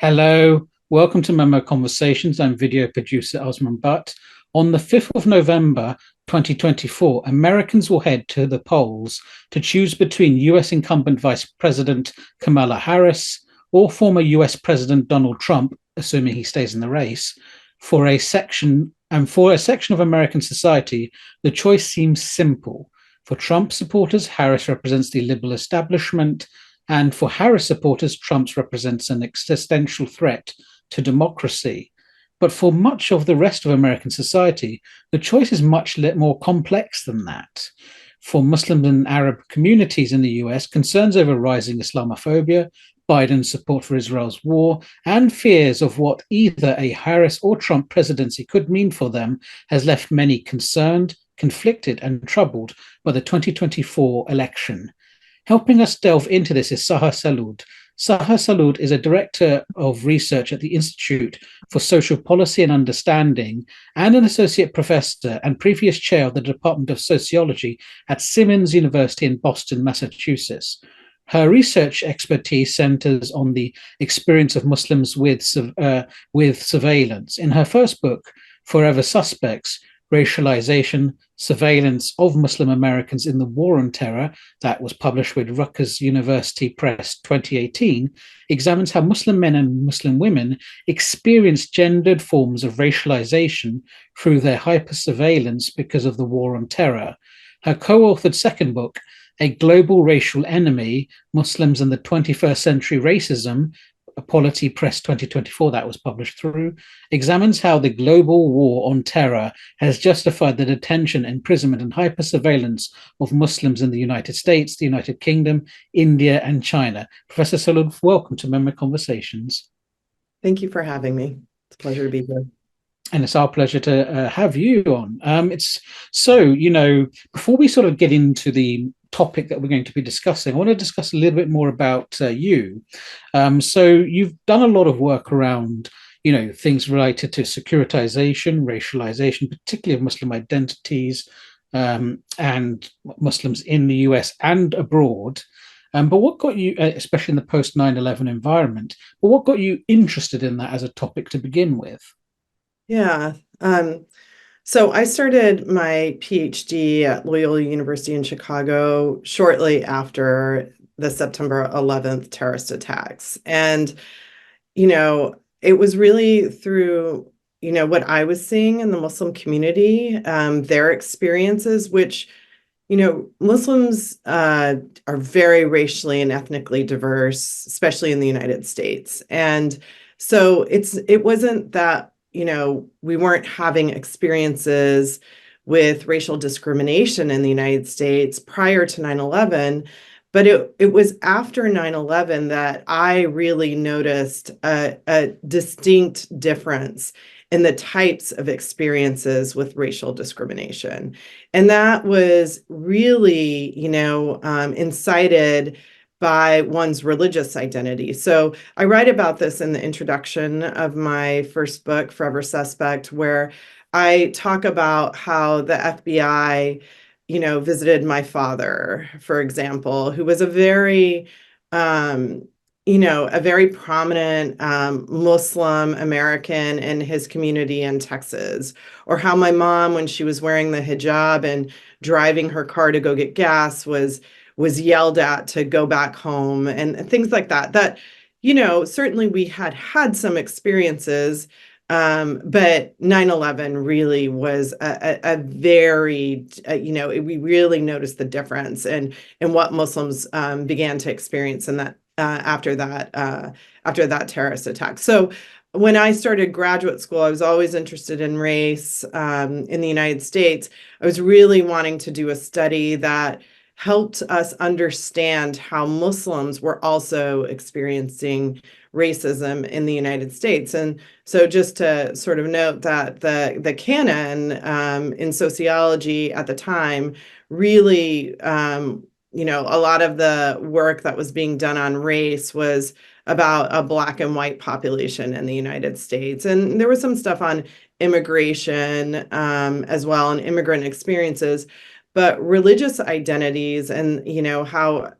Hello, welcome to MEMO Conversations. I'm video producer Osman Butt. On the 5th of November 2024, Americans will head to the polls to choose between US incumbent Vice President Kamala Harris or former US President Donald Trump, assuming he stays in the race. For a section of American society, the choice seems simple. For Trump supporters, Harris represents the liberal establishment, and for Harris supporters, Trump represents an existential threat to democracy. But for much of the rest of American society, the choice is much more complex than that. For Muslim and Arab communities in the US, concerns over rising Islamophobia, Biden's support for Israel's war, and fears of what either a Harris or Trump presidency could mean for them has left many concerned, conflicted, and troubled by the 2024 election. Helping us delve into this is Saher Selod. Saher Selod is a director of research at the Institute for Social Policy and Understanding and an associate professor and previous chair of the Department of Sociology at Simmons University in Boston, Massachusetts. Her research expertise centers on the experience of Muslims with surveillance. In her first book, Forever Suspects, Racialization, Surveillance of Muslim Americans in the War on Terror, that was published with Rutgers University Press 2018, examines how Muslim men and Muslim women experience gendered forms of racialization through their hypersurveillance because of the War on Terror. Her co-authored second book, A Global Racial Enemy, Muslims and the 21st Century Racism, Polity Press 2024, that was published through, examines how the global war on terror has justified the detention, imprisonment, and hyper-surveillance of Muslims in the United States, the United Kingdom, India, and China. Professor Selod, welcome to MEMO Conversations. Thank you for having me. It's a pleasure to be here. And it's our pleasure to have you on. Before we sort of get into the topic that we're going to be discussing, I want to discuss a little bit more about you. So you've done a lot of work around, things related to securitization, racialization, particularly of Muslim identities, and Muslims in the US and abroad. But what got you, especially in the post 9/11 environment, but what got you interested in that as a topic to begin with? Yeah. So I started my PhD at Loyola University in Chicago shortly after the September 11th terrorist attacks. And, it was really through, what I was seeing in the Muslim community, their experiences, which, Muslims are very racially and ethnically diverse, especially in the United States. And so it wasn't that we weren't having experiences with racial discrimination in the United States prior to 9/11, but it was after 9/11 that I really noticed a distinct difference in the types of experiences with racial discrimination. And that was really, incited by one's religious identity. So I write about this in the introduction of my first book, Forever Suspect, where I talk about how the FBI, visited my father, for example, who was a very prominent Muslim American in his community in Texas, or how my mom, when she was wearing the hijab and driving her car to go get gas, was yelled at to go back home and things like that. That, certainly we had some experiences, but 9/11 really was a very, we really noticed the difference in what Muslims began to experience in that after that terrorist attack. So when I started graduate school, I was always interested in race in the United States. I was really wanting to do a study that helped us understand how Muslims were also experiencing racism in the United States. And so just to sort of note that the canon in sociology at the time really, a lot of the work that was being done on race was about a Black and white population in the United States. And there was some stuff on immigration as well, and immigrant experiences. But religious identities and, how,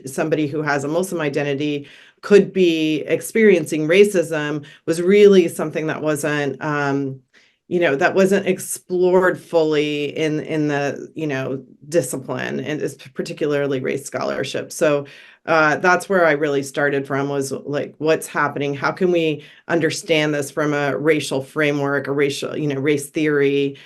somebody who has a Muslim identity could be experiencing racism was really something that wasn't that wasn't explored fully in the discipline, and it's particularly race scholarship. So that's where I really started from, was like, what's happening? How can we understand this from a racial framework, a racial, race theory,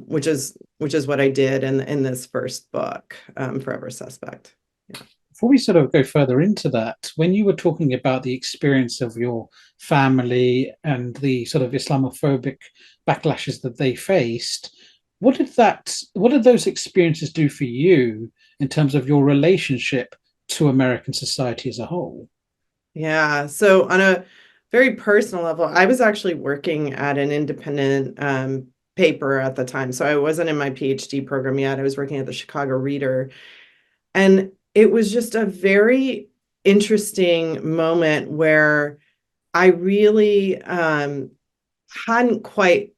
which is what I did in this first book, Forever Suspect. Yeah. Before we sort of go further into that, when you were talking about the experience of your family and the sort of Islamophobic backlashes that they faced, what did those experiences do for you in terms of your relationship to American society as a whole? Yeah. So on a very personal level, I was actually working at an independent paper at the time. So I wasn't in my PhD program yet. I was working at the Chicago Reader. And it was just a very interesting moment where I really hadn't quite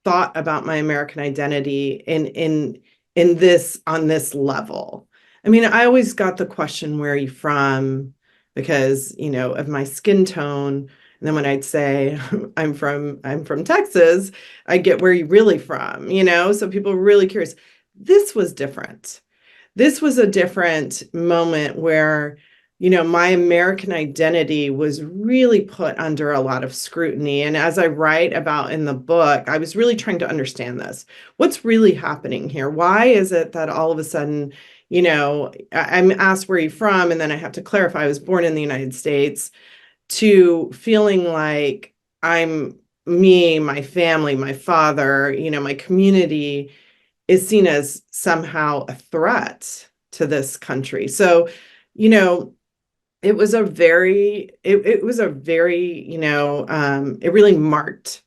thought about my American identity in this, on this level. I mean, I always got the question, where are you from? Because, of my skin tone. And then when I'd say I'm from Texas, I get, where are you really from? So people were really curious. This was different. This was a different moment where, my American identity was really put under a lot of scrutiny. And as I write about in the book, I was really trying to understand this. What's really happening here? Why is it that all of a sudden, I'm asked, where are you from? And then I have to clarify I was born in the United States, to feeling like I'm me, my family, my father, my community is seen as somehow a threat to this country. So, it was a very, it really marked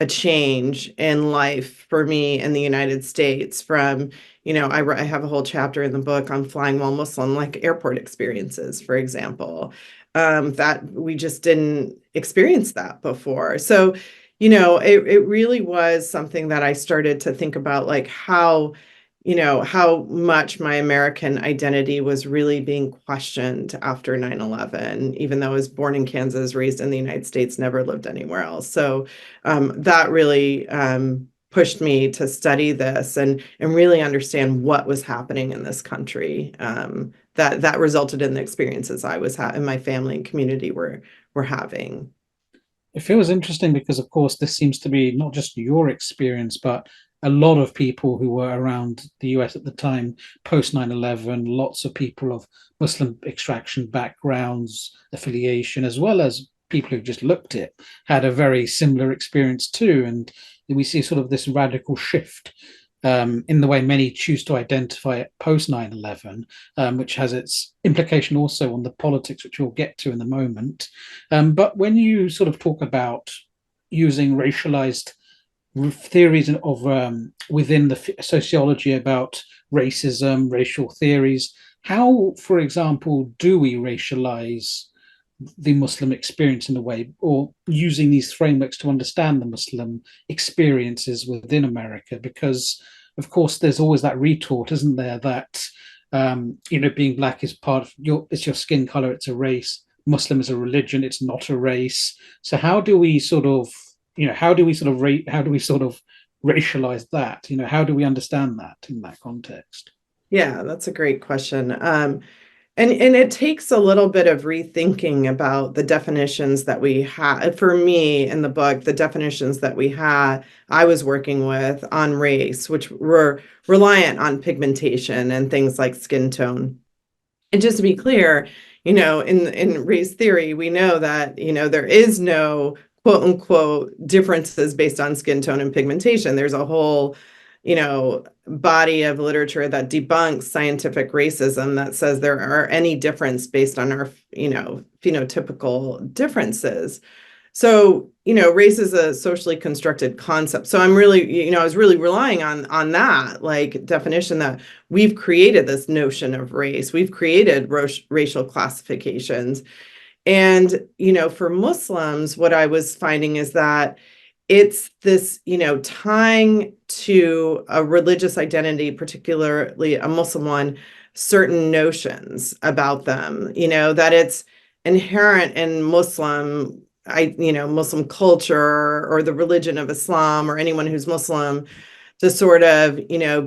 a change in life for me in the United States from, I have a whole chapter in the book on flying while Muslim, like airport experiences, for example, that we just didn't experience that before. So, it really was something that I started to think about, like how much my American identity was really being questioned after 9/11, even though I was born in Kansas, raised in the United States, never lived anywhere else. So that really pushed me to study this and really understand what was happening in this country, that resulted in the experiences I was having, my family and community were having. It feels interesting because, of course, this seems to be not just your experience, but a lot of people who were around the US at the time, post 9/11, lots of people of Muslim extraction backgrounds, affiliation, as well as people who just looked it, had a very similar experience too. And we see sort of this radical shift in the way many choose to identify it post 9/11, which has its implication also on the politics, which we'll get to in a moment. But when you sort of talk about using racialized theories of within the sociology about racism, racial theories, how, for example, do we racialize the Muslim experience in a way, or using these frameworks to understand the Muslim experiences within America? Because, of course, there's always that retort, isn't there, that being black is part of it's your skin color, it's a race. Muslim is a religion, it's not a race. So how do we sort of, how do we sort of racialize that? How do we understand that in that context? Yeah, that's a great question. And it takes a little bit of rethinking about the definitions that we had. For me, in the book, the definitions that I was working with on race, which were reliant on pigmentation and things like skin tone. And just to be clear, in race theory, we know that, there is no quote unquote differences based on skin tone and pigmentation. There's a whole, body of literature that debunks scientific racism, that says there are any difference based on our, phenotypical differences. So, race is a socially constructed concept. So I'm really, I was really relying on that, like, definition, that we've created this notion of race. We've created racial classifications. And, for Muslims, what I was finding is that it's this, tying to a religious identity, particularly a Muslim one, certain notions about them, that inherent in Muslim culture or the religion of Islam or anyone who's Muslim to sort of,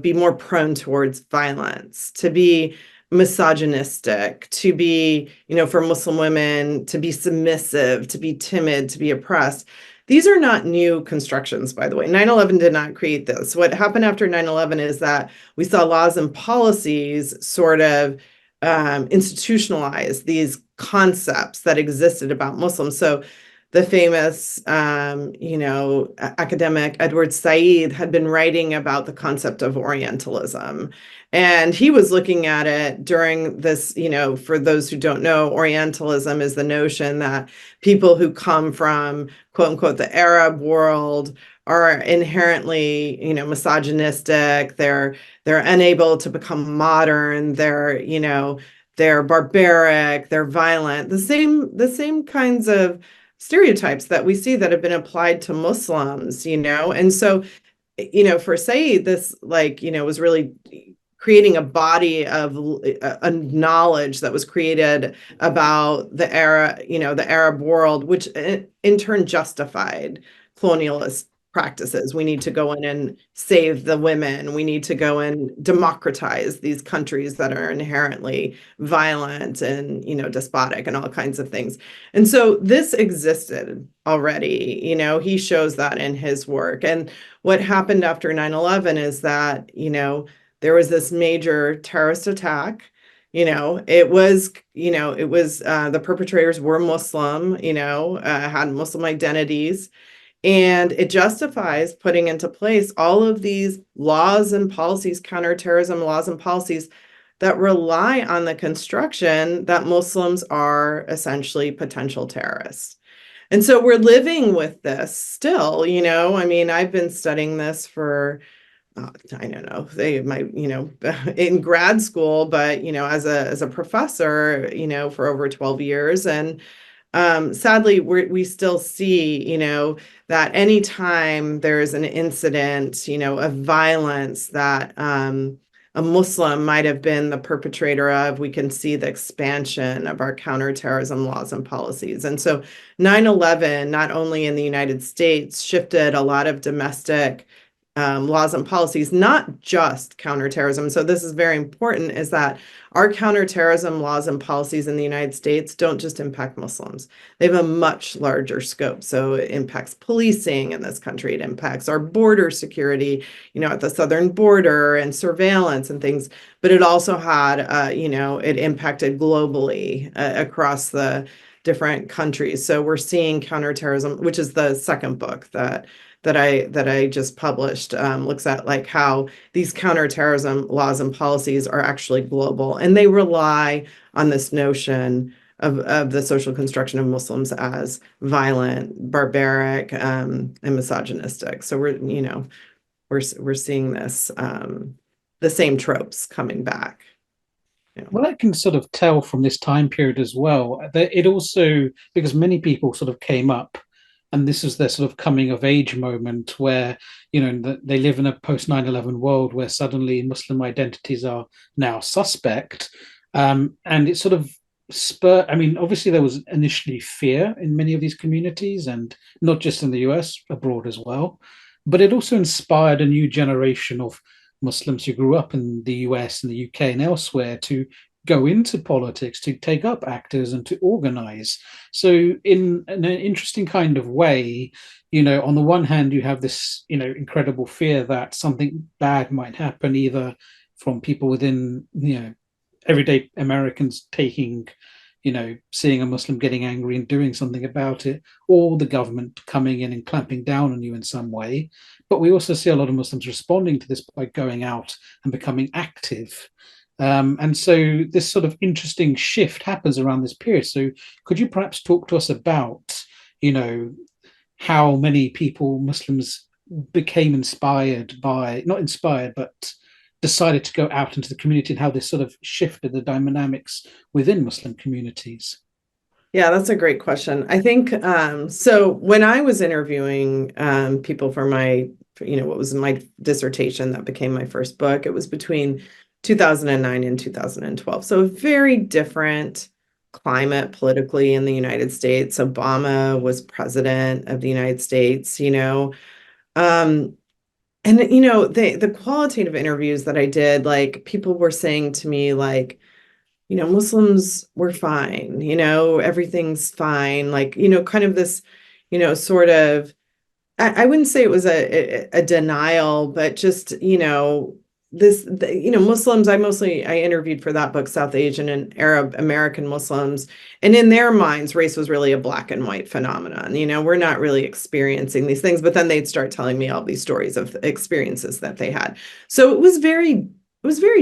be more prone towards violence, to be misogynistic, to be, for Muslim women, to be submissive, to be timid, to be oppressed. These are not new constructions, by the way. 9/11 did not create this. What happened after 9/11 is that we saw laws and policies sort of institutionalize these concepts that existed about Muslims. So the famous, academic Edward Said had been writing about the concept of Orientalism. And he was looking at it during this, for those who don't know, Orientalism is the notion that people who come from, quote unquote, the Arab world are inherently, misogynistic. They're unable to become modern. They're barbaric. They're violent. The same kinds of stereotypes that we see that have been applied to Muslims, and so, for Said, this was really creating a body of a knowledge that was created about the Arab world, which in turn justified colonialist practices. We need to go in and save the women. We need to go and democratize these countries that are inherently violent and, despotic and all kinds of things. And so this existed already. He shows that in his work. And what happened after 9/11 is that, there was this major terrorist attack. The perpetrators were Muslim, had Muslim identities. And it justifies putting into place all of these laws and policies, counterterrorism laws and policies that rely on the construction that Muslims are essentially potential terrorists. And so we're living with this still, I've been studying this for, I don't know, in grad school, but, as a professor, for over 12 years. And sadly, we still see, that anytime there's an incident, of violence that a Muslim might have been the perpetrator of, we can see the expansion of our counterterrorism laws and policies. And so 9/11, not only in the United States, shifted a lot of domestic laws and policies, not just counterterrorism. So this is very important, is that our counterterrorism laws and policies in the United States don't just impact Muslims. They have a much larger scope. So it impacts policing in this country. It impacts our border security, at the southern border and surveillance and things. But it also had, it impacted globally across the different countries. So we're seeing counterterrorism, which is the second book that I just published, looks at like how these counterterrorism laws and policies are actually global, and they rely on this notion of the social construction of Muslims as violent, barbaric, and misogynistic. So we're seeing this the same tropes coming back. Well, I can sort of tell from this time period as well that it also, because many people sort of came up and this is their sort of coming of age moment where, they live in a post 9/11 world where suddenly Muslim identities are now suspect. And it sort of obviously there was initially fear in many of these communities and not just in the US, abroad as well. But it also inspired a new generation of Muslims who grew up in the US and the UK and elsewhere to go into politics, to take up actors and to organize. So in an interesting kind of way, on the one hand, you have this, incredible fear that something bad might happen, either from people within, everyday Americans taking, seeing a Muslim getting angry and doing something about it, or the government coming in and clamping down on you in some way. But we also see a lot of Muslims responding to this by going out and becoming active. And so this sort of interesting shift happens around this period. So could you perhaps talk to us about, how many people, Muslims, became inspired by, not inspired, but decided to go out into the community and how this sort of shifted the dynamics within Muslim communities? Yeah, that's a great question. I think so. When I was interviewing people for what was my dissertation that became my first book, it was between 2009 and 2012. So a very different climate politically in the United States. Obama was president of the United States, Um, and the qualitative interviews that I did, like people were saying to me, like, Muslims were fine, everything's fine, like, kind of this, sort of, I wouldn't say it was a denial, but just, Muslims, I interviewed for that book, South Asian and Arab American Muslims, and in their minds, race was really a black and white phenomenon. We're not really experiencing these things, but then they'd start telling me all these stories of experiences that they had. So it was very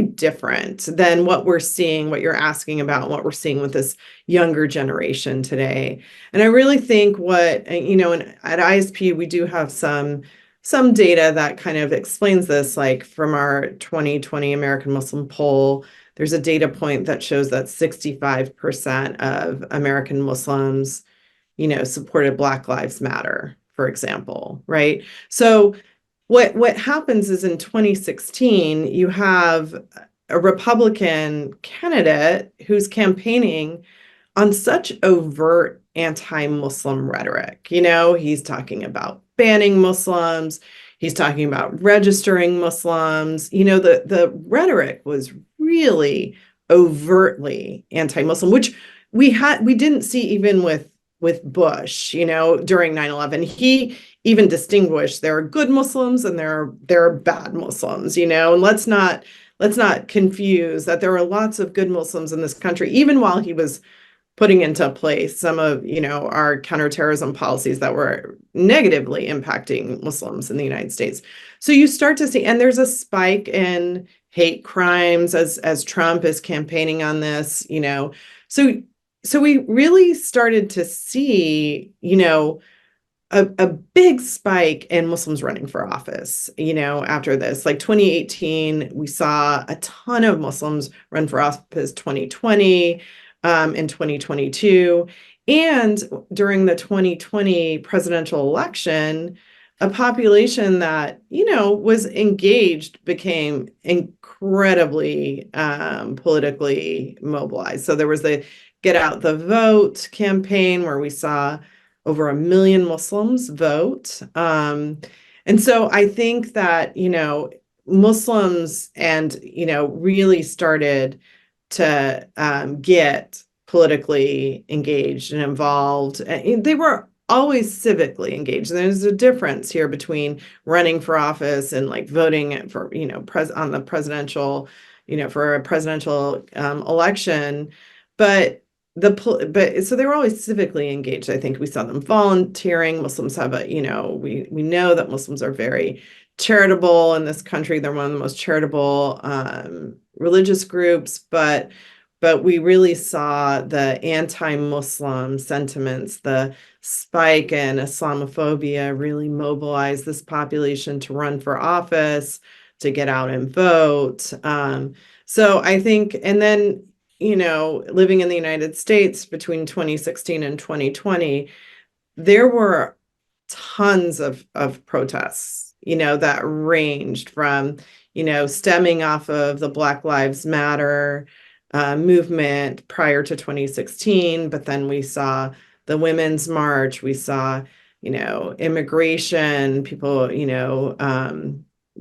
different than what we're seeing, what you're asking about, what we're seeing with this younger generation today. And I really think at ISP, we do have some data that kind of explains this, like from our 2020 American Muslim poll, there's a data point that shows that 65% of American Muslims, supported Black Lives Matter, for example, right? So what happens is in 2016, you have a Republican candidate who's campaigning on such overt anti-Muslim rhetoric. He's talking about banning Muslims. He's talking about registering Muslims. The rhetoric was really overtly anti-Muslim, which we didn't see even with Bush, during 9/11. He even distinguished there are good Muslims and there are bad Muslims, and let's not confuse that there are lots of good Muslims in this country, even while he was putting into place some of our counterterrorism policies that were negatively impacting Muslims in the United States. So you start to see, and there's a spike in hate crimes as Trump is campaigning on this, so we really started to see, a big spike in Muslims running for office, after this. Like 2018, we saw a ton of Muslims run for office, 2020, in 2022. And during the 2020 presidential election, a population that, was engaged became incredibly politically mobilized. So there was the Get Out the Vote campaign where we saw over 1 million Muslims vote. And so I think that, Muslims really started to get politically engaged and involved. And they were always civically engaged. There's a difference here between running for office and like voting for, on the presidential, for a presidential election. But so they were always civically engaged. I think we saw them volunteering. Muslims have we know that Muslims are very charitable in this country. They're one of the most charitable religious groups, but we really saw the anti-Muslim sentiments, the spike in Islamophobia really mobilize this population to run for office, to get out and vote. So I think, and then, living in the United States between 2016 and 2020, there were tons of protests, that ranged from, stemming off of the Black Lives Matter movement prior to 2016, but then we saw the Women's March, we saw, immigration, people,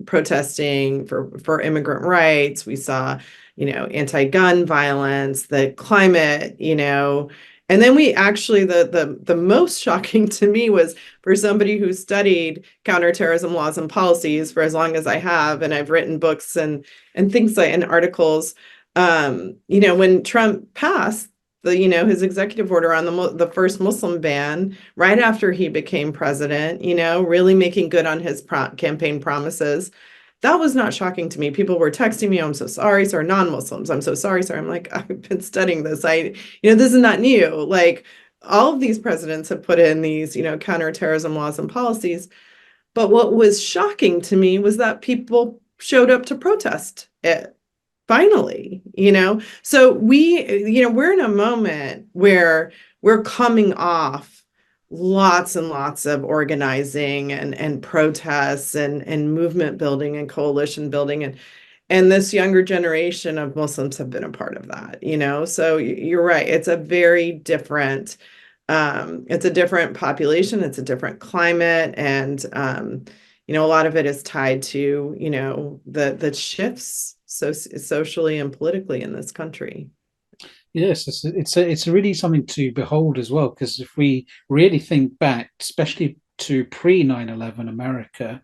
protesting for immigrant rights. We saw, anti-gun violence, the climate, and then we actually, the most shocking to me was for somebody who studied counterterrorism laws and policies for as long as I have, and I've written books and things like, and articles, when Trump passed his executive order on the first Muslim ban right after he became president, really making good on his campaign promises. That was not shocking to me. People were texting me, "I'm so sorry, sir," non-Muslims. "I'm so sorry, sir." I'm like, I've been studying this. This is not new. Like all of these presidents have put in these, counterterrorism laws and policies. But what was shocking to me was that people showed up to protest it. Finally, so we're in a moment where we're coming off lots and lots of organizing and protests and movement building and coalition building. And this younger generation of Muslims have been a part of that, So you're right. It's a different population, it's a different climate, and a lot of it is tied to, the shifts socially and politically in this country. Yes, it's really something to behold as well, because if we really think back, especially to pre 9/11 America,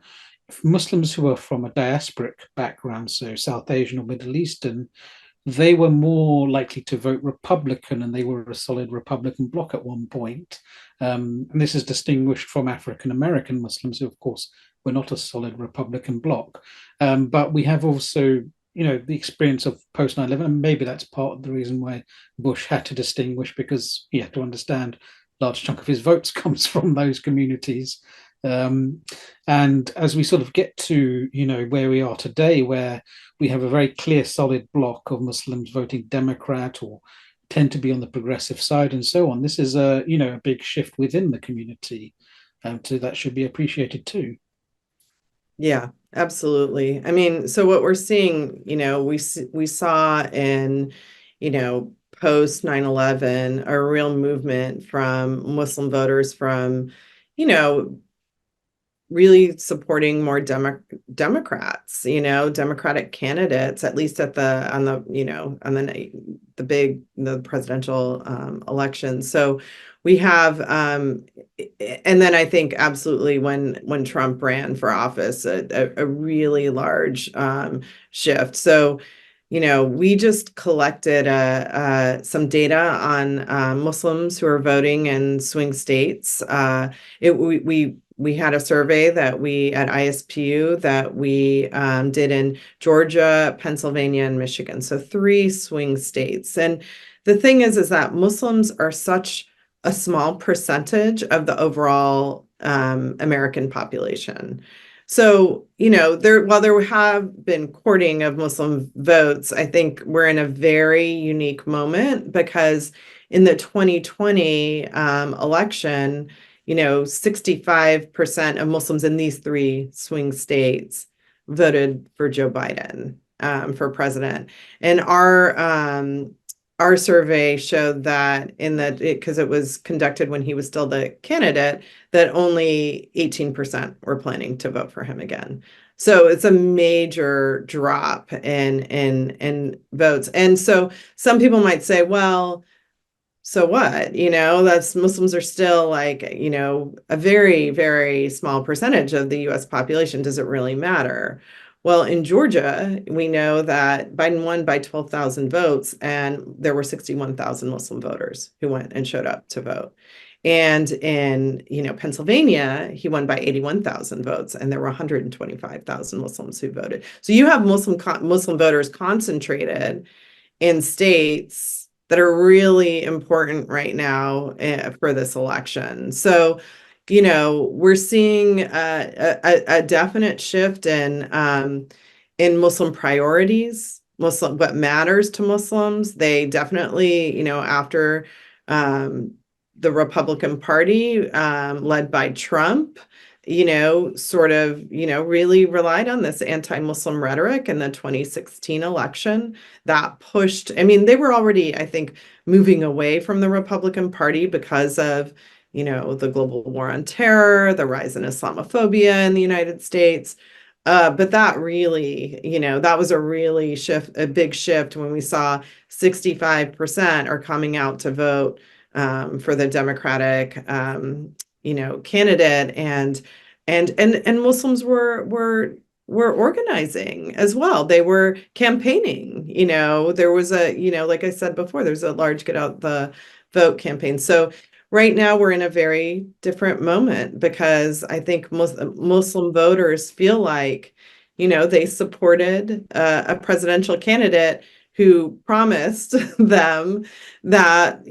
Muslims who are from a diasporic background, so South Asian or Middle Eastern, they were more likely to vote Republican, and they were a solid Republican bloc at one point. And this is distinguished from African American Muslims, who, of course, were not a solid Republican bloc. But we have also, the experience of post 9/11, and maybe that's part of the reason why Bush had to distinguish, because he had to understand a large chunk of his votes comes from those communities. Um, and as we sort of get to, where we are today, where we have a very clear, solid block of Muslims voting Democrat or tend to be on the progressive side and so on, this is a big shift within the community. So that should be appreciated too. Yeah, absolutely. I mean, so what we're seeing, we saw in, post 9/11, a real movement from Muslim voters from, you know, really supporting more Democrats, Democratic candidates, at least at the on the on the presidential election. So we have, and then I think absolutely when Trump ran for office, a really large shift. So we just collected some data on Muslims who are voting in swing states. We had a survey that we at ISPU that we did in Georgia, Pennsylvania, and Michigan. So 3 swing states. And the thing is that Muslims are such a small percentage of the overall American population. So, while there have been courting of Muslim votes, I think we're in a very unique moment because in the 2020 election, 65% of Muslims in these 3 swing states voted for Joe Biden for president. And our survey showed that because it was conducted when he was still the candidate, that only 18% were planning to vote for him again. So it's a major drop in votes. And so some people might say, well, so what? That's Muslims are still like, a very, very small percentage of the US population. Does it really matter? Well, in Georgia, we know that Biden won by 12,000 votes, and there were 61,000 Muslim voters who went and showed up to vote. And in, Pennsylvania, he won by 81,000 votes, and there were 125,000 Muslims who voted. So you have Muslim voters concentrated in states that are really important right now for this election. So, we're seeing a definite shift in Muslim priorities, what matters to Muslims. They definitely, after the Republican Party, led by Trump, sort of, really relied on this anti-Muslim rhetoric in the 2016 election that pushed, I mean, they were already, I think, moving away from the Republican Party because of, the global war on terror, the rise in Islamophobia in the United States. But that really, that was a big shift when we saw 65% are coming out to vote for the Democratic candidate, and Muslims were organizing as well. They were campaigning. There was like I said before, there's a large get out the vote campaign. So right now we're in a very different moment because I think Muslim voters feel like, they supported a presidential candidate who promised them that,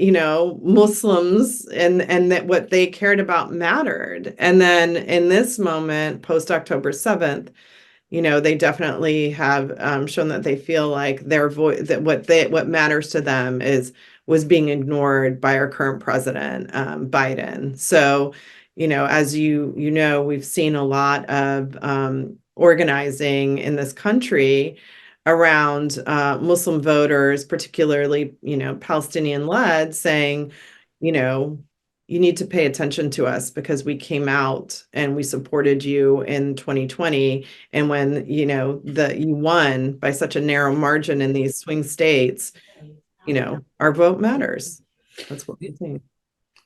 Muslims and that what they cared about mattered. And then in this moment, post October 7th, they definitely have shown that they feel like their voice, that what matters to them was being ignored by our current president, Biden. So, as we've seen a lot of organizing in this country around Muslim voters, particularly, Palestinian-led, saying, you know, you need to pay attention to us because we came out and we supported you in 2020. And when, you won by such a narrow margin in these swing states, our vote matters. That's what we think.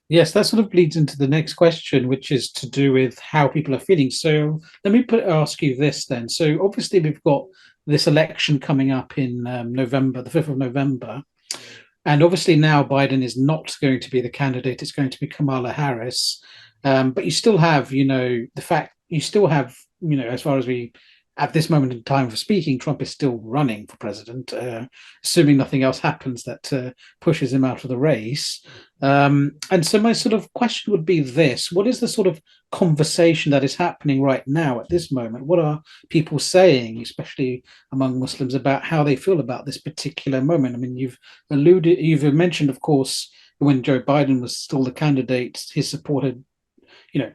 Yes, that sort of leads into the next question, which is to do with how people are feeling. So let me ask you this then. So obviously we've got this election coming up in November, the 5th of November. And obviously now Biden is not going to be the candidate. It's going to be Kamala Harris. But you still have, the fact you still have, as far as we, at this moment in time for speaking, Trump is still running for president, assuming nothing else happens that pushes him out of the race. And so my sort of question would be this: what is the sort of conversation that is happening right now at this moment? What are people saying, especially among Muslims, about how they feel about this particular moment? I mean, you've mentioned, of course, when Joe Biden was still the candidate, his support had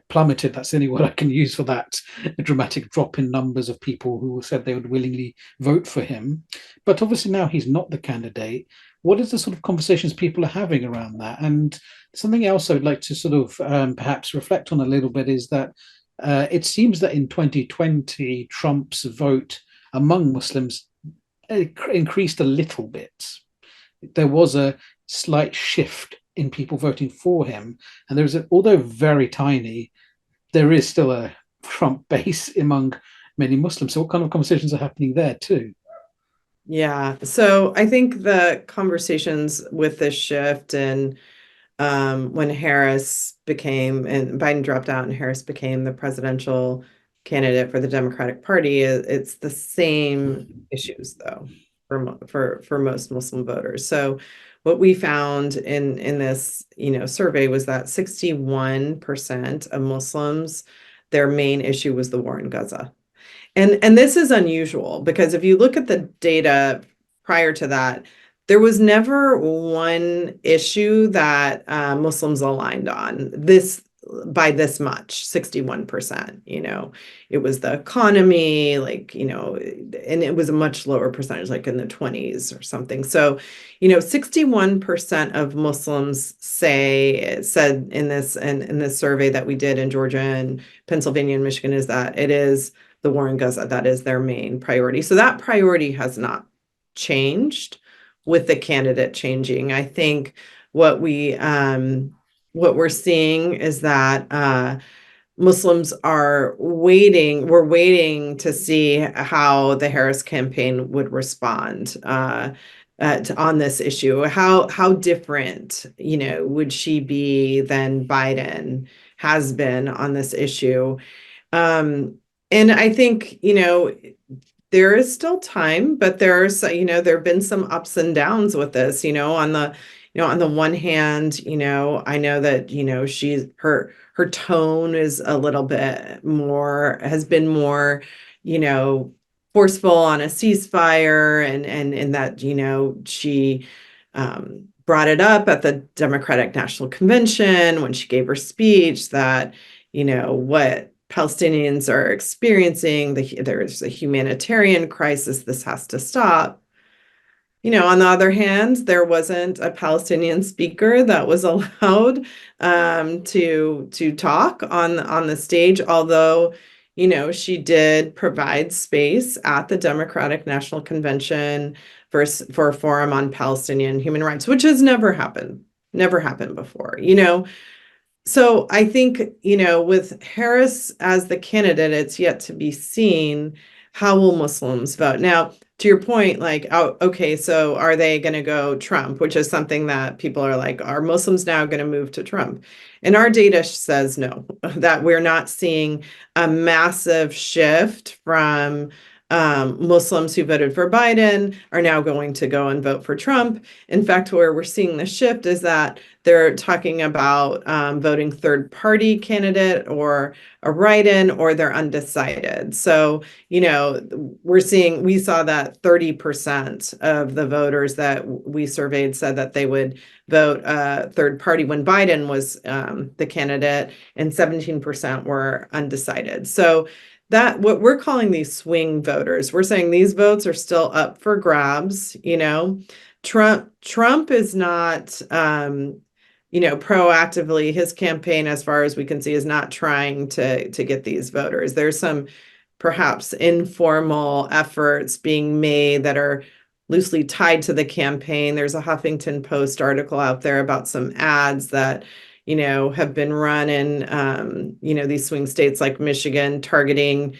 plummeted. That's the only word I can use for that. A dramatic drop in numbers of people who said they would willingly vote for him. But obviously now he's not the candidate. What is the sort of conversations people are having around that? And something else I would like to sort of perhaps reflect on a little bit is that it seems that in 2020, Trump's vote among Muslims increased a little bit. There was a slight shift in people voting for him. And there's, although very tiny, there is still a Trump base among many Muslims. So what kind of conversations are happening there too? Yeah. So I think the conversations with this shift and when Biden dropped out and Harris became the presidential candidate for the Democratic Party, it's the same issues though for most Muslim voters. So what we found in this survey was that 61% of Muslims, their main issue was the war in Gaza. And this is unusual because if you look at the data prior to that, there was never one issue that Muslims aligned on by this much, 61%. It was the economy, and it was a much lower percentage, like in the 20s or something. So, 61% of Muslims said in this survey that we did in Georgia and Pennsylvania and Michigan is that it is the war in Gaza. That is their main priority. So that priority has not changed with the candidate changing. I think what we're seeing is that Muslims are waiting. We're waiting to see how the Harris campaign would respond on this issue. How different, would she be than Biden has been on this issue? And I think, there is still time, but there have been some ups and downs with this, on the one hand, I know that, her tone is a little bit more, has been more, forceful on a ceasefire and that, she brought it up at the Democratic National Convention when she gave her speech that, what Palestinians are experiencing, there's a humanitarian crisis, this has to stop. On the other hand, there wasn't a Palestinian speaker that was allowed to talk on the stage, although, she did provide space at the Democratic National Convention for a forum on Palestinian human rights, which has never happened before, So I think, with Harris as the candidate, it's yet to be seen how will Muslims vote. Now, to your point, okay, so are they going to go Trump, which is something that people are like, are Muslims now going to move to Trump? And our data says no, that we're not seeing a massive shift from Muslims who voted for Biden are now going to go and vote for Trump. In fact, where we're seeing the shift is that they're talking about voting third party candidate or a write-in, or they're undecided. So, we saw that 30% of the voters that we surveyed said that they would vote third party when Biden was the candidate, and 17% were undecided. So that what we're calling these swing voters. We're saying these votes are still up for grabs. Trump is not proactively, his campaign, as far as we can see, is not trying to get these voters. There's some perhaps informal efforts being made that are loosely tied to the campaign. There's a Huffington Post article out there about some ads that have been run in these swing states like Michigan, targeting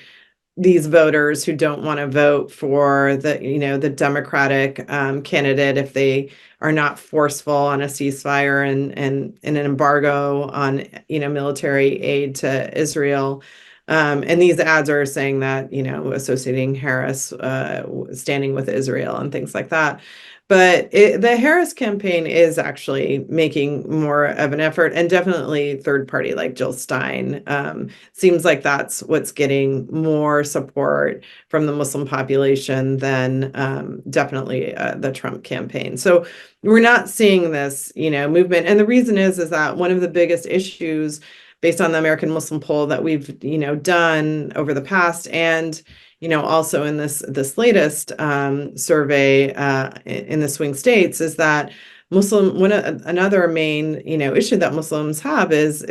these voters who don't want to vote for the Democratic candidate if they are not forceful on a ceasefire and an embargo on military aid to Israel. And these ads are saying that associating Harris standing with Israel and things like that. But the Harris campaign is actually making more of an effort, and definitely third party like Jill Stein seems like that's what's getting more support from the Muslim population than definitely the Trump campaign. So we're not seeing this, movement. And the reason is that one of the biggest issues based on the American Muslim poll that we've, done over the past, and also in this latest survey in the swing states, is that another main issue that Muslims have is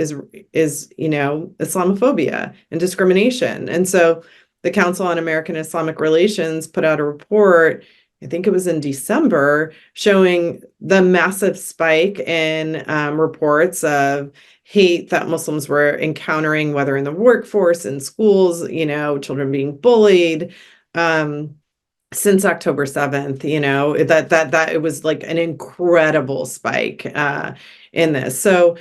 Islamophobia and discrimination. And so the Council on American Islamic Relations put out a report, I think it was in December, showing the massive spike in reports of hate that Muslims were encountering, whether in the workforce, in schools, children being bullied, since October 7th, that it was like an incredible spike in this. So,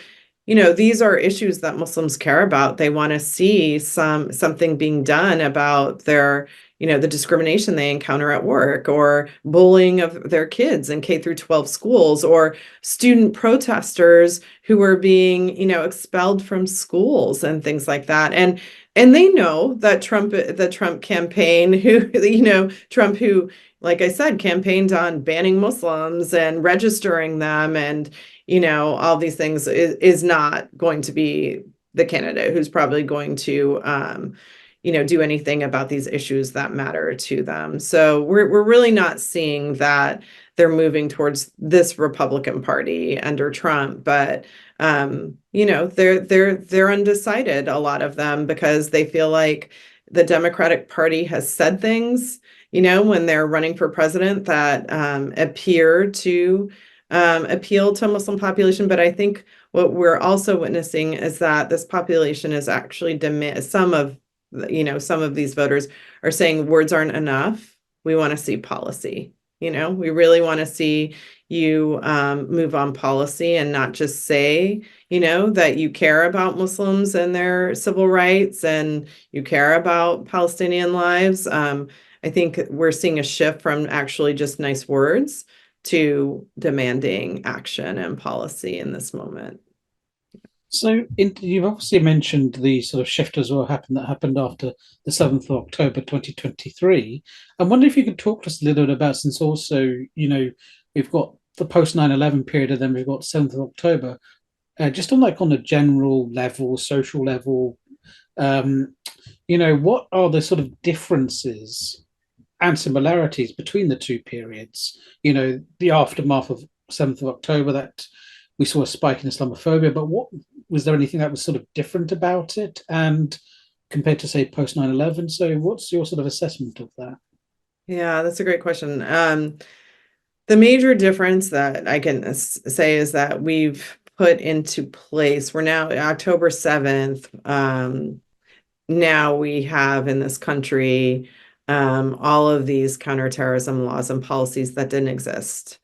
these are issues that Muslims care about. They want to see something being done about their the discrimination they encounter at work, or bullying of their kids in K through 12 schools, or student protesters who are being, expelled from schools and things like that. And they know that the Trump campaign, Trump, who, like I said, campaigned on banning Muslims and registering them and, all these things, is not going to be the candidate who's probably going to, do anything about these issues that matter to them. So we're really not seeing that they're moving towards this Republican Party under Trump, but they're undecided, a lot of them, because they feel like the Democratic Party has said things, when they're running for president, that appear to appeal to a Muslim population. But I think what we're also witnessing is that this population is actually some of these voters are saying words aren't enough. We want to see policy. We really want to see you move on policy, and not just say, that you care about Muslims and their civil rights and you care about Palestinian lives. I think we're seeing a shift from actually just nice words to demanding action and policy in this moment. So you've obviously mentioned the sort of shift as well that happened after the 7th of October 2023. I wonder if you could talk to us a little bit about, since also, we've got the post 9/11 period, and then we've got 7th of October, just on a general level, social level, what are the sort of differences and similarities between the two periods? The aftermath of 7th of October, that we saw a spike in Islamophobia, but was there anything that was sort of different about it, and compared to, say, post 9/11? So what's your sort of assessment of that? Yeah, that's a great question. The major difference that I can say is that we've put into place, we're now October 7th. Now we have in this country all of these counterterrorism laws and policies that didn't exist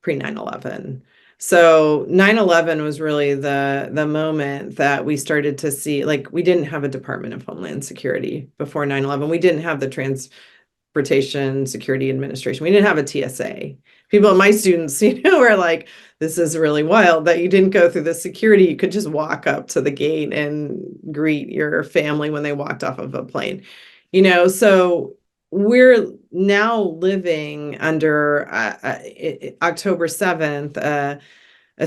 pre 9/11. So 9/11 was really the moment that we started to see, like, we didn't have a Department of Homeland Security before 9/11. We didn't have the Transportation Security Administration. We didn't have a TSA. People, my students, were like, this is really wild that you didn't go through the security. You could just walk up to the gate and greet your family when they walked off of a plane. So we're now living under October 7th, a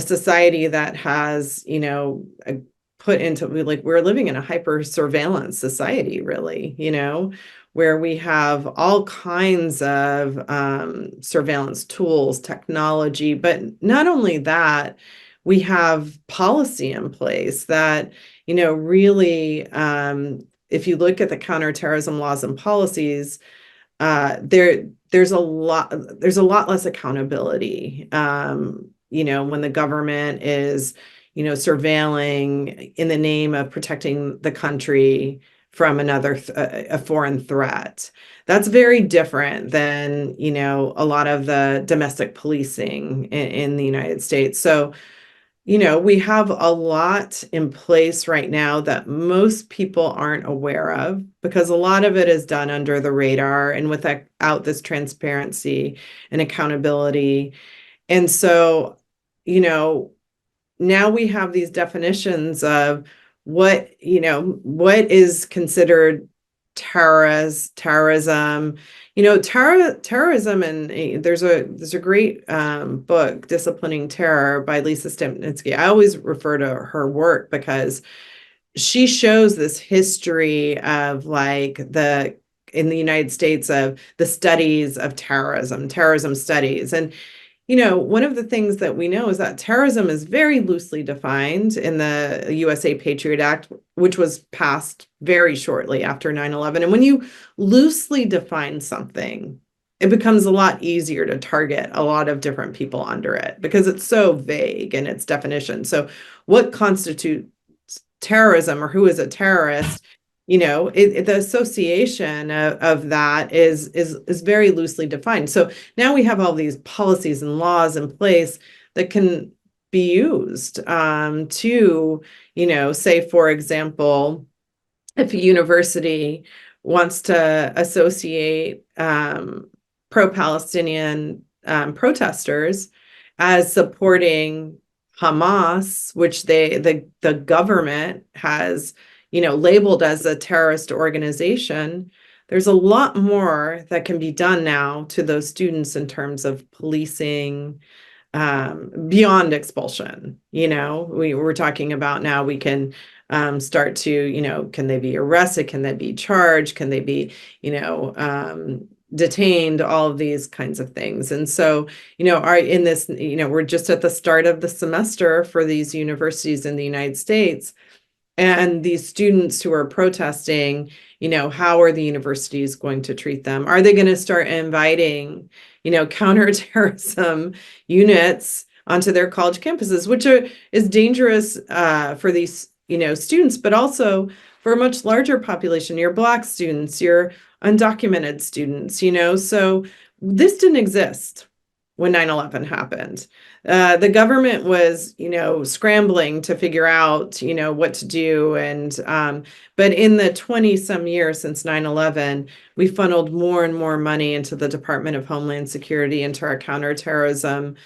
society that has, put into, like, we're living in a hyper surveillance society, really, where we have all kinds of surveillance tools, technology, but not only that, we have policy in place that, really, if you look at the counterterrorism laws and policies, there's a lot less accountability, when the government is, surveilling in the name of protecting the country from a foreign threat. That's very different than, a lot of the domestic policing in the United States. So, we have a lot in place right now that most people aren't aware of, because a lot of it is done under the radar and without this transparency and accountability. And so, now we have these definitions of what is considered terrorism. Terrorism, and there's a great book, Disciplining Terror, by Lisa Stepnitzky. I always refer to her work because she shows this history of, like, in the United States, of the studies of terrorism studies. And one of the things that we know is that terrorism is very loosely defined in the USA Patriot Act, which was passed very shortly after 9/11. And when you loosely define something, it becomes a lot easier to target a lot of different people under it, because it's so vague in its definition. So what constitutes terrorism, or who is a terrorist? The association of that is very loosely defined. So now we have all these policies and laws in place that can be used to, say, for example, if a university wants to associate pro-Palestinian protesters as supporting Hamas, which the government has labeled as a terrorist organization, there's a lot more that can be done now to those students in terms of policing, beyond expulsion. We're talking about now we can start to, can they be arrested? Can they be charged? Can they be, detained? All of these kinds of things. And so, we're just at the start of the semester for these universities in the United States. And these students who are protesting, how are the universities going to treat them? Are they going to start inviting, counterterrorism units onto their college campuses, which is dangerous for these, students, but also for a much larger population, your Black students, your undocumented students, So this didn't exist when 9/11 happened. The government was, scrambling to figure out, what to do. And but in the 20 some years since 9/11, we funneled more and more money into the Department of Homeland Security, into our counterterrorism,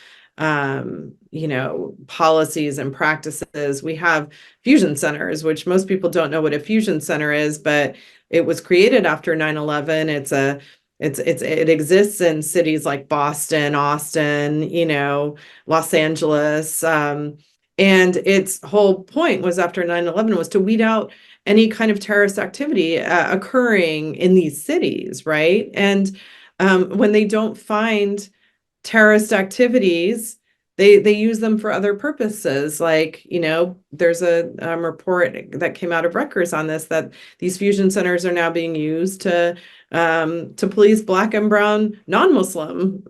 policies and practices. We have fusion centers, which most people don't know what a fusion center is, but it was created after 9/11. It exists in cities like Boston, Austin, Los Angeles. And its whole point was, after 9/11, was to weed out any kind of terrorist activity occurring in these cities, right? And when they don't find terrorist activities, they use them for other purposes. Like, there's a report that came out of Rutgers on this, that these fusion centers are now being used to police Black and brown non-Muslim,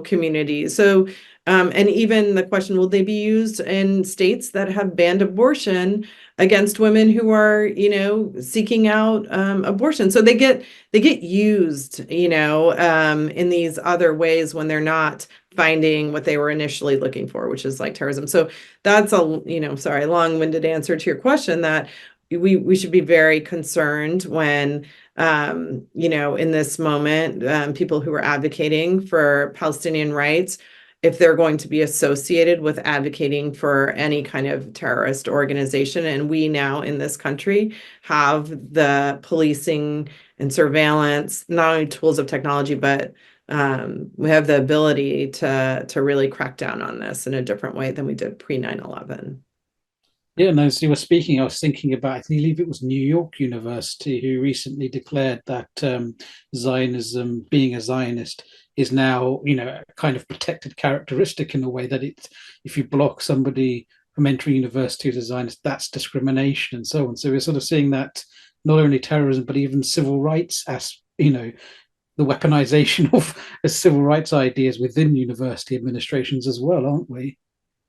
communities. So, and even the question, will they be used in states that have banned abortion against women who are, seeking out abortion? So they get used, in these other ways when they're not finding what they were initially looking for, which is like terrorism. So that's a, long-winded answer to your question, that we should be very concerned when, in this moment, people who are advocating for Palestinian rights, if they're going to be associated with advocating for any kind of terrorist organization. And we now in this country have the policing and surveillance, not only tools of technology, but we have the ability to really crack down on this in a different way than we did pre 9/11. Yeah, no, as you were speaking, I was thinking about, I believe it was New York University who recently declared that Zionism, being a Zionist, is now, a kind of protected characteristic in a way that if you block somebody from entering university as a Zionist, that's discrimination and so on. So we're sort of seeing that not only terrorism, but even civil rights, as the weaponization of civil rights ideas within university administrations as well, aren't we?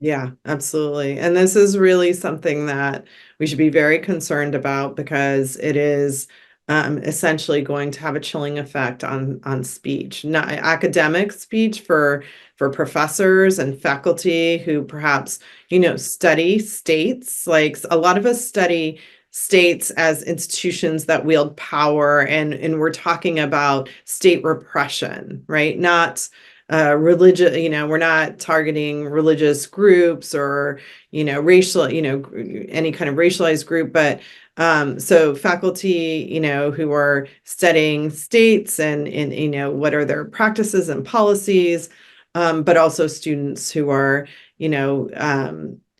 Yeah, absolutely. And this is really something that we should be very concerned about because it is essentially going to have a chilling effect on speech, not academic speech for professors and faculty who perhaps, study states. Like a lot of us study states as institutions that wield power, and we're talking about state repression, right? Not religious, we're not targeting religious groups or, racial, any kind of racialized group, but so faculty, who are studying states and what are their practices and policies, but also students who are,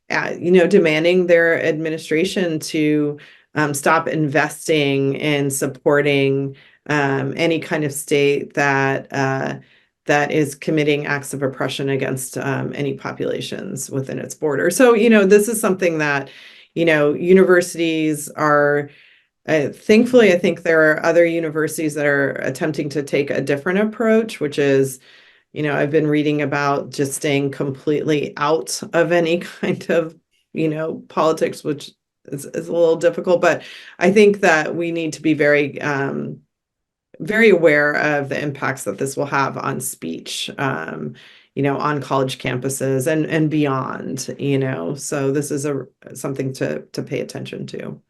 demanding their administration to stop investing in supporting any kind of state that is committing acts of oppression against any populations within its borders. So, this is something that, universities are, thankfully, I think there are other universities that are attempting to take a different approach, which is, I've been reading about just staying completely out of any kind of, politics, which is a little difficult, but I think that we need to be very aware of the impacts that this will have on speech, on college campuses and beyond, So this is something to pay attention to.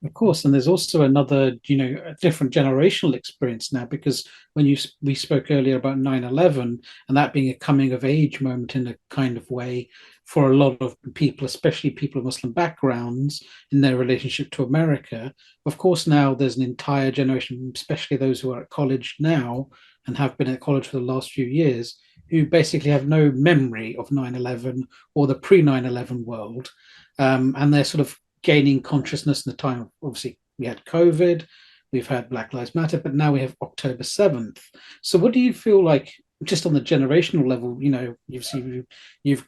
Of course, and there's also another, a different generational experience now because we spoke earlier about 9/11 and that being a coming of age moment in a kind of way for a lot of people, especially people of Muslim backgrounds in their relationship to America. Of course, now there's an entire generation, especially those who are at college now and have been at college for the last few years, who basically have no memory of 9/11 or the pre 9/11 world. And they're sort of gaining consciousness in the time. Obviously, we had COVID, we've had Black Lives Matter, but now we have October 7th. So, what do you feel like, just on the generational level? You've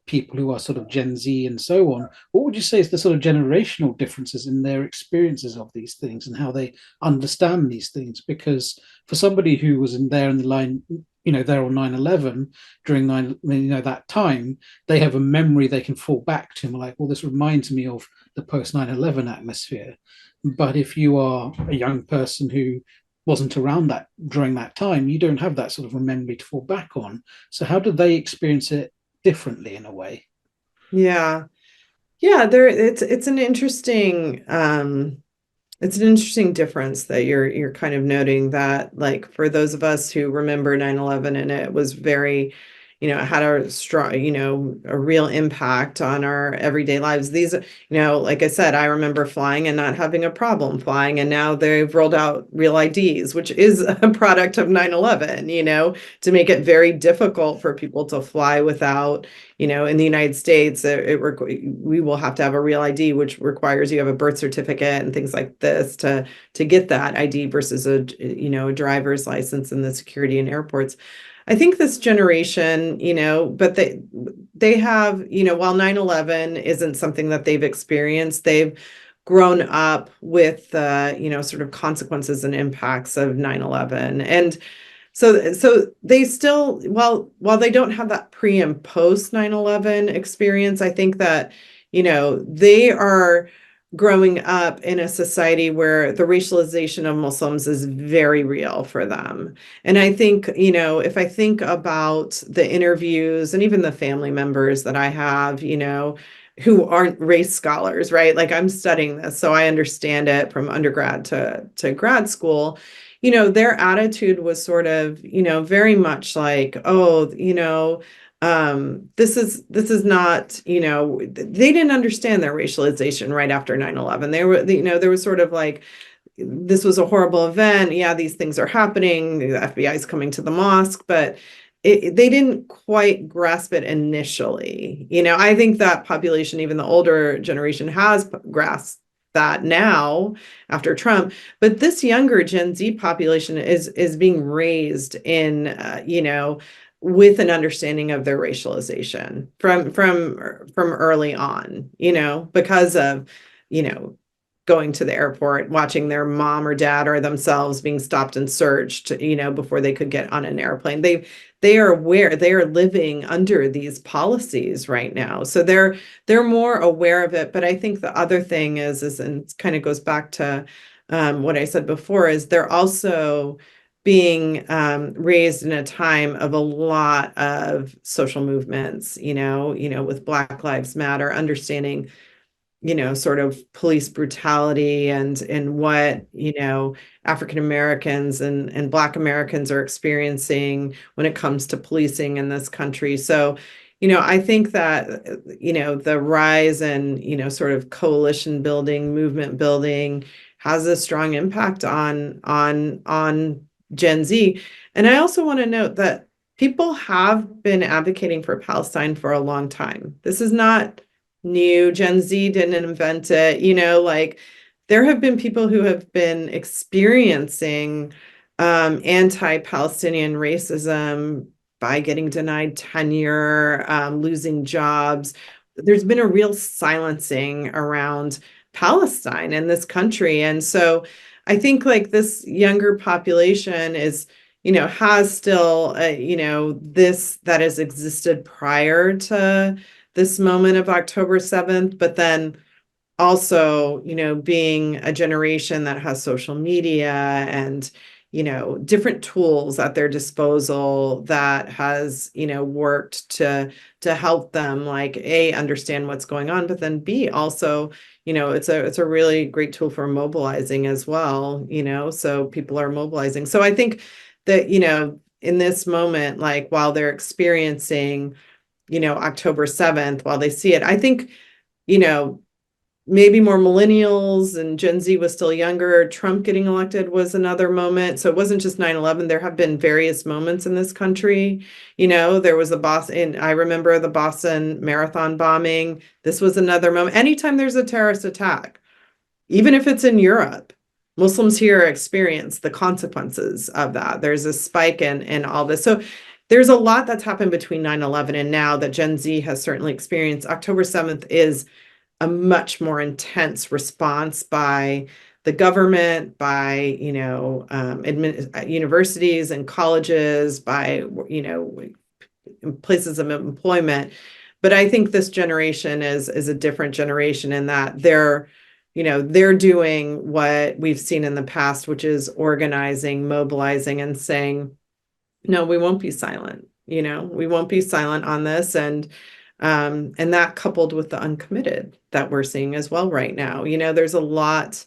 people who are sort of Gen Z and so on. What would you say is the sort of generational differences in their experiences of these things and how they understand these things? Because for somebody who was in the line, there on 9/11 during that time, they have a memory they can fall back to and like, well, this reminds me of the post 9/11 atmosphere. But if you are a young person who wasn't around that during that time, you don't have that sort of a memory to fall back on. So how do they experience it differently in a way? Yeah. Yeah, it's an interesting difference that you're kind of noting that, like, for those of us who remember 9/11 and it was very, it had a strong, a real impact on our everyday lives. These, like I said, I remember flying and not having a problem flying, and now they've rolled out real IDs, which is a product of 9/11, to make it very difficult for people to fly without, in the United States, we will have to have a real ID, which requires you have a birth certificate and things like this to get that ID versus a driver's license in the security in airports. I think this generation, but they have, while 9/11 isn't something that they've experienced, they've grown up with sort of consequences and impacts of 9/11. And so they still, while they don't have that pre and post 9/11 experience, I think that, they are growing up in a society where the racialization of Muslims is very real for them. And I think, if I think about the interviews and even the family members that I have, who aren't race scholars, right? Like, I'm studying this, so I understand it from undergrad to grad school. Their attitude was sort of, very much like, oh, this is not, they didn't understand their racialization right after 9/11. They were, there was sort of like, this was a horrible event. Yeah, these things are happening. The FBI is coming to the mosque, but they didn't quite grasp it initially. I think that population, even the older generation, has grasped that now after Trump, but this younger Gen Z population is being raised in, with an understanding of their racialization from early on, because of, you know, going to the airport, watching their mom or dad or themselves being stopped and searched, before they could get on an airplane. They are aware, they are living under these policies right now. So they're more aware of it. But I think the other thing is and it kind of goes back to what I said before, is they're also being raised in a time of a lot of social movements, with Black Lives Matter, understanding sort of police brutality and what, African Americans and Black Americans are experiencing when it comes to policing in this country. So, I think that, the rise and, sort of coalition building, movement building has a strong impact on Gen Z. And I also want to note that people have been advocating for Palestine for a long time. This is not new. Gen Z didn't invent it. Like there have been people who have been experiencing anti-Palestinian racism by getting denied tenure, losing jobs. There's been a real silencing around Palestine in this country. And so I think like this younger population is, has still, this that has existed prior to this moment of October 7th, but then also, being a generation that has social media and, different tools at their disposal that has, worked to help them like A, understand what's going on, but then B, also, it's a really great tool for mobilizing as well, so people are mobilizing. So I think that, in this moment, like while they're experiencing October 7th, while they see it, I think, maybe more millennials and Gen Z was still younger. Trump getting elected was another moment. So it wasn't just 9/11. There have been various moments in this country. There was I remember the Boston Marathon bombing. This was another moment. Anytime there's a terrorist attack, even if it's in Europe, Muslims here experience the consequences of that. There's a spike in all this. So there's a lot that's happened between 9/11 and now that Gen Z has certainly experienced. October 7th is a much more intense response by the government, by, universities and colleges, by, places of employment. But I think this generation is a different generation in that they're doing what we've seen in the past, which is organizing, mobilizing, and saying, no, we won't be silent. We won't be silent on this. And that coupled with the uncommitted that we're seeing as well right now, there's a lot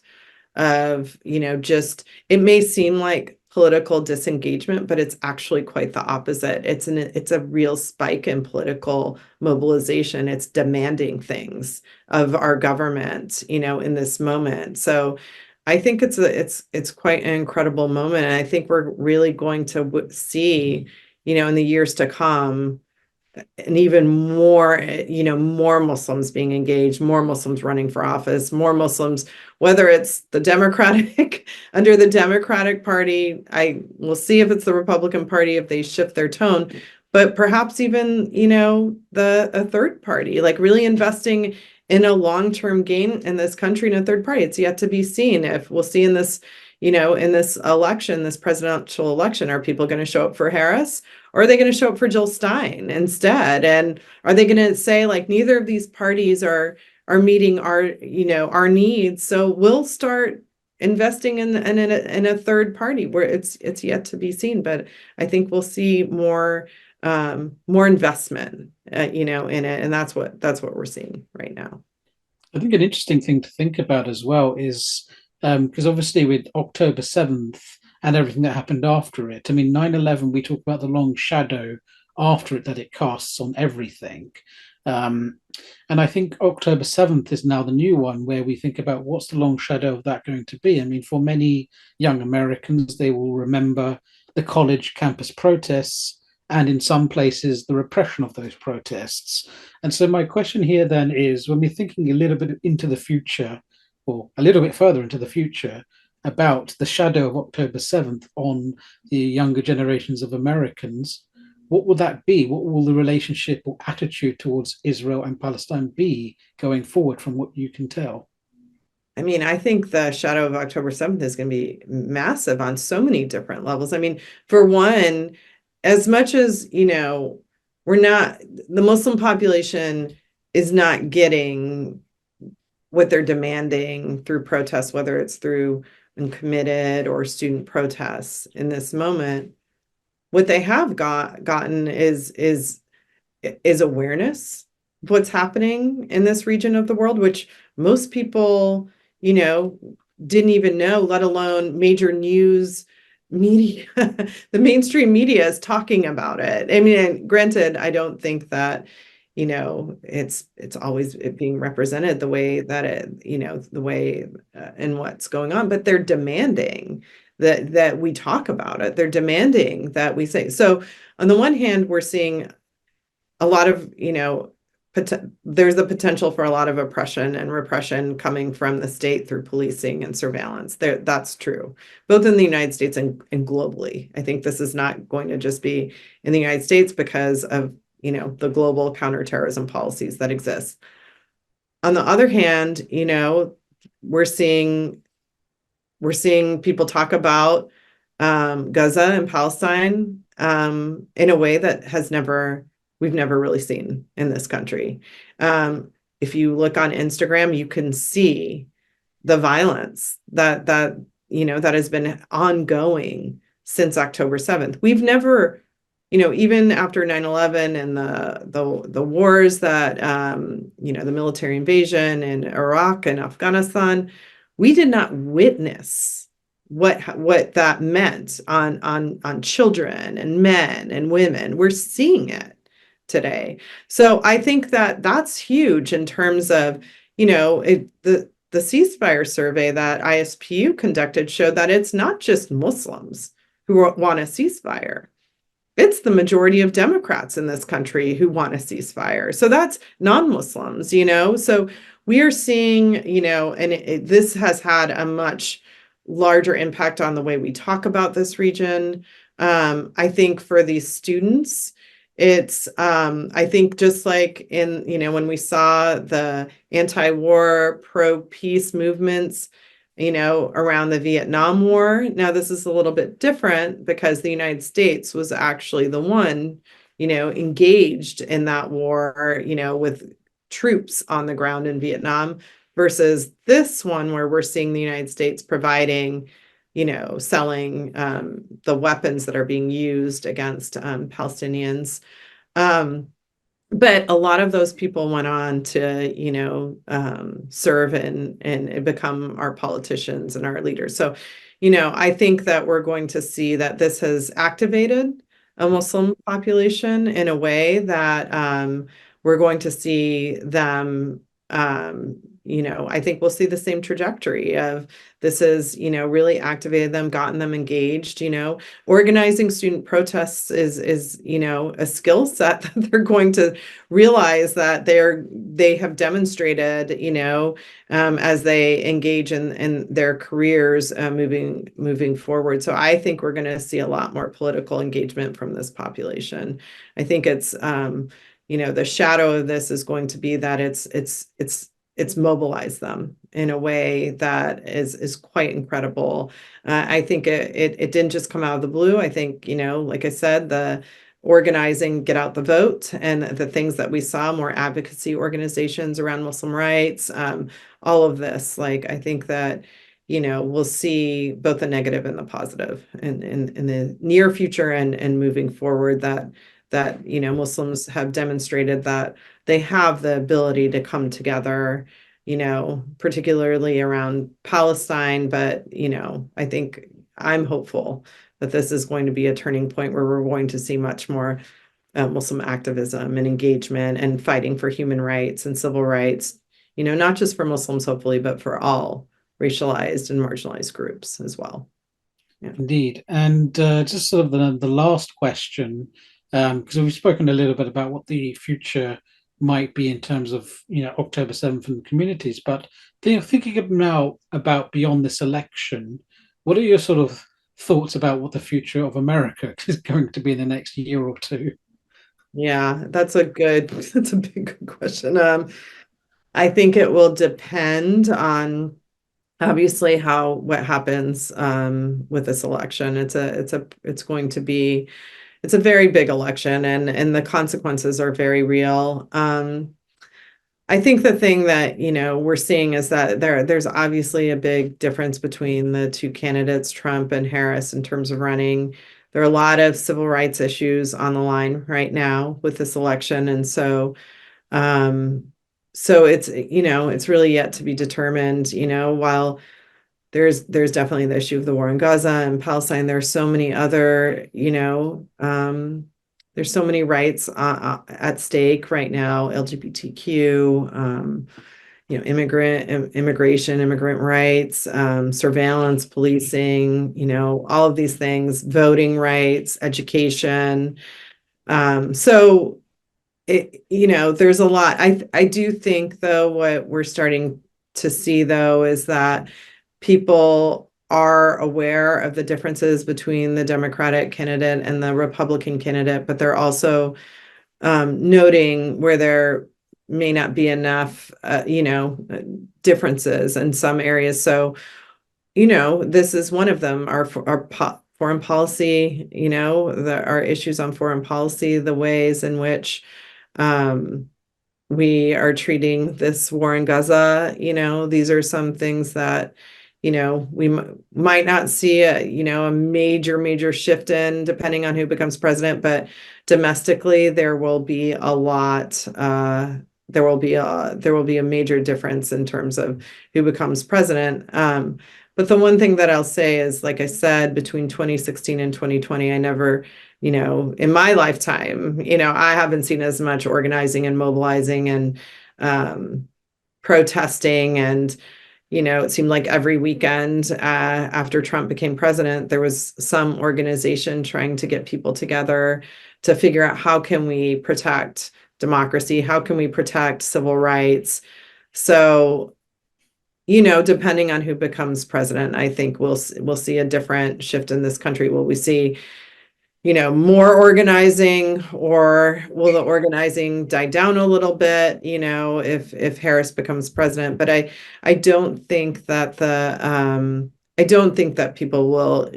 of, just, it may seem like political disengagement, but it's actually quite the opposite. It's a real spike in political mobilization. It's demanding things of our government, in this moment. So I think it's quite an incredible moment. And I think we're really going to see, in the years to come, and even more, more Muslims being engaged, more Muslims running for office, more Muslims, whether it's the Democratic, under the Democratic Party, we'll see if it's the Republican Party, if they shift their tone, but perhaps even, a third party, like really investing in a long-term gain in this country in a third party. It's yet to be seen if we'll see in this, in this election, this presidential election, are people going to show up for Harris? Or are they going to show up for Jill Stein instead? And are they going to say like neither of these parties are meeting our our needs, so we'll start investing in a third party, where it's yet to be seen. But I think we'll see more investment in it, and that's what we're seeing right now. I think an interesting thing to think about as well is because obviously with October 7th and everything that happened after it, I mean, 9/11, we talk about the long shadow after it that it casts on everything. And I think October 7th is now the new one where we think about what's the long shadow of that going to be. I mean, for many young Americans, they will remember the college campus protests and in some places, the repression of those protests. And so, my question here then is when we're thinking a little bit into the future, or a little bit further into the future, about the shadow of October 7th on the younger generations of Americans, what will that be? What will the relationship or attitude towards Israel and Palestine be going forward from what you can tell? I mean, I think the shadow of October 7th is going to be massive on so many different levels. I mean, for one, as much as, we're not, the Muslim population is not getting what they're demanding through protests, whether it's through uncommitted or student protests in this moment. What they have gotten is awareness of what's happening in this region of the world, which most people, didn't even know, let alone major news media. The mainstream media is talking about it. I mean, granted, I don't think that, it's always being represented the way that the way and what's going on, but they're demanding that we talk about it. They're demanding that we say. So on the one hand, we're seeing a lot of, there's the potential for a lot of oppression and repression coming from the state through policing and surveillance. That's true, both in the United States and globally. I think this is not going to just be in the United States because of, the global counterterrorism policies that exist. On the other hand, we're seeing people talk about Gaza and Palestine in a way that we've never really seen in this country. If you look on Instagram, you can see the violence that has been ongoing since October 7th. We've never, even after 9/11 and the wars that the military invasion in Iraq and Afghanistan, we did not witness what that meant on children and men and women. We're seeing it today. So I think that that's huge in terms of, the ceasefire survey that ISPU conducted showed that it's not just Muslims who want a ceasefire. It's the majority of Democrats in this country who want a ceasefire. So that's non-Muslims, So we are seeing, and this has had a much larger impact on the way we talk about this region. I think for these students, it's, I think just like in, when we saw the anti-war, pro-peace movements, around the Vietnam War. Now, this is a little bit different because the United States was actually the one, engaged in that war, with troops on the ground in Vietnam versus this one where we're seeing the United States providing, selling the weapons that are being used against Palestinians. But a lot of those people went on to, serve and become our politicians and our leaders. So, I think that we're going to see that this has activated a Muslim population in a way that we're going to see them, I think we'll see the same trajectory of this has, really activated them, gotten them engaged, organizing student protests is, a skill set that they're going to realize that they have demonstrated, as they engage in their careers, moving forward. So I think we're going to see a lot more political engagement from this population. I think it's, the shadow of this is going to be that it's mobilized them in a way that is quite incredible. I think it didn't just come out of the blue. I think, like I said, the organizing, get out the vote, and the things that we saw, more advocacy organizations around Muslim rights, all of this, I think that, we'll see both the negative and the positive in the near future and moving forward that Muslims have demonstrated that they have the ability to come together, particularly around Palestine. But, I think I'm hopeful that this is going to be a turning point where we're going to see much more Muslim activism and engagement and fighting for human rights and civil rights, not just for Muslims, hopefully, but for all racialized and marginalized groups as well. Yeah. Indeed. And just sort of the last question. because we've spoken a little bit about what the future might be in terms of October 7th and communities, but thinking now about beyond this election, what are your sort of thoughts about what the future of America is going to be in the next year or two? Yeah, that's a big good question. I think it will depend on obviously what happens with this election. It's going to be it's a very big election, and the consequences are very real. I think the thing that, we're seeing is that there's obviously a big difference between the two candidates, Trump and Harris, in terms of running. There are a lot of civil rights issues on the line right now with this election. And um, so it's really yet to be determined, while there's definitely the issue of the war in Gaza and Palestine. There's so many other, there's so many rights at stake right now, LGBTQ, immigration, immigrant rights, surveillance, policing, all of these things, voting rights, education. So there's a lot. I do think, though, what we're starting to see, though, is that people are aware of the differences between the Democratic candidate and the Republican candidate, but they're also noting where there may not be enough, differences in some areas. So, this is one of them. Our foreign policy, our issues on foreign policy, the ways in which we are treating this war in Gaza. These are some things that we might not see a major shift in, depending on who becomes president, but domestically there will be a lot. There will be a major difference in terms of who becomes president. But the one thing that I'll say is, like I said, between 2016 and 2020, I never, in my lifetime, I haven't seen as much organizing and mobilizing and protesting. And it seemed like every weekend after Trump became president, there was some organization trying to get people together to figure out how can we protect democracy, how can we protect civil rights. So, depending on who becomes president, I think we'll see a different shift in this country. Will we see more organizing, or will the organizing die down a little bit, if Harris becomes president? But I don't think that I don't think that people will,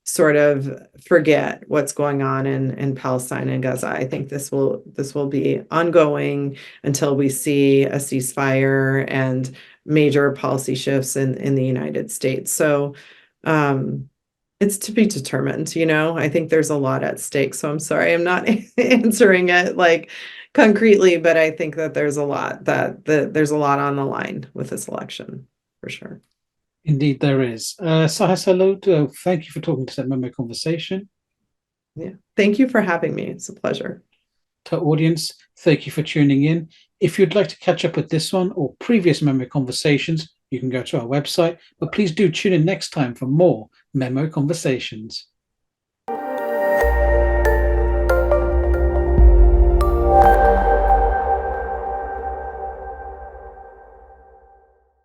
sort of forget what's going on in Palestine and Gaza. I think this will be ongoing until we see a ceasefire and major policy shifts in the United States. So, it's to be determined. I think there's a lot at stake. So I'm sorry, I'm not answering it like concretely, but I think that there's a lot there's a lot on the line with this election, for sure. Indeed, there is. Saher Selod, thank you for talking to that MEMO conversation. Yeah. Thank you for having me. It's a pleasure. To our audience, thank you for tuning in. If you'd like to catch up with this one or previous MEMO conversations, you can go to our website, but please do tune in next time for more MEMO conversations.